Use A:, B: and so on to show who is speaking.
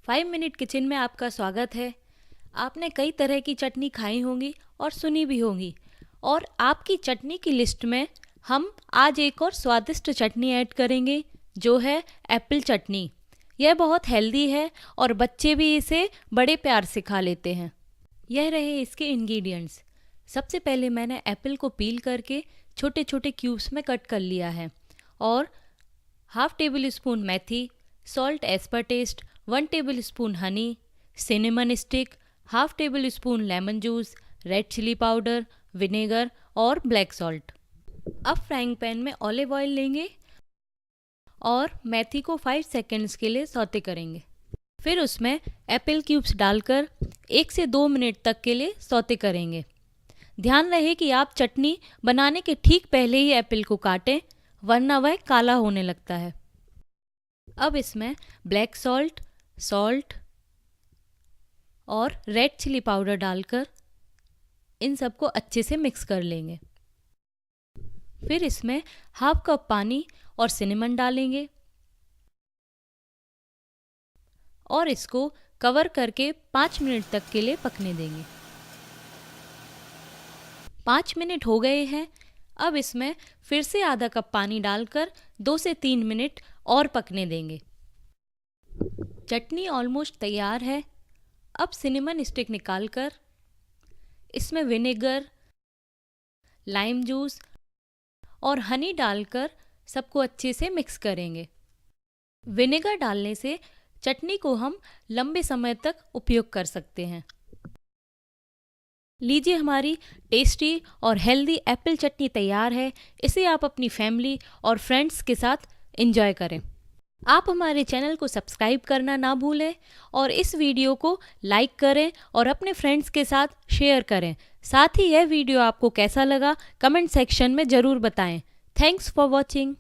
A: 5 minute kitchen में आपका स्वागत है। आपने कई तरह की चटनी खाई होंगी और सुनी भी होंगी, और आपकी चटनी की लिस्ट में हम आज एक और स्वादिष्ट चटनी ऐड करेंगे जो है एप्पल चटनी। यह बहुत हेल्दी है और बच्चे भी इसे बड़े प्यार से खा लेते हैं। यह रहे इसके इंग्रेडिएंट्स। सबसे पहले मैंने एप्पल को पील करके छोटे छोटे क्यूब्स में कट कर लिया है, और हाफ टेबल स्पून मेथी, salt as per taste, 1 tablespoon honey, cinnamon stick, half tablespoon lemon juice, red chili powder, vinegar और ब्लैक सॉल्ट। अब फ्राइंग पैन में ऑलिव ऑयल लेंगे और मेथी को 5 सेकंड्स के लिए सौते करेंगे। फिर उसमें एप्पल क्यूब्स डालकर 1 से 2 मिनट तक के लिए सौते करेंगे। ध्यान रहे कि आप चटनी बनाने के ठीक पहले ही एप्पल को काटें, वरना वह काला होने लगता है। अब इसमें ब्लैक सॉल्ट, सॉल्ट और रेड चिली पाउडर डालकर इन सबको अच्छे से मिक्स कर लेंगे। फिर इसमें हाफ कप पानी और सिनेमन डालेंगे और इसको कवर करके 5 मिनट तक के लिए पकने देंगे। 5 मिनट हो गए हैं। अब इसमें फिर से आधा कप पानी डालकर 2 से 3 मिनट और पकने देंगे। चटनी ऑलमोस्ट तैयार है। अब सिनेमन स्टिक निकालकर इसमें विनेगर, लाइम जूस और हनी डालकर सबको अच्छे से मिक्स करेंगे। विनेगर डालने से चटनी को हम लंबे समय तक उपयोग कर सकते हैं। लीजिए, हमारी टेस्टी और हेल्दी एप्पल चटनी तैयार है। इसे आप अपनी फैमिली और फ्रेंड्स के साथ एंजॉय करें। आप हमारे चैनल को सब्सक्राइब करना ना भूलें और इस वीडियो को लाइक करें और अपने फ्रेंड्स के साथ शेयर करें। साथ ही यह वीडियो आपको कैसा लगा कमेंट सेक्शन में ज़रूर बताएं। Thanks for watching.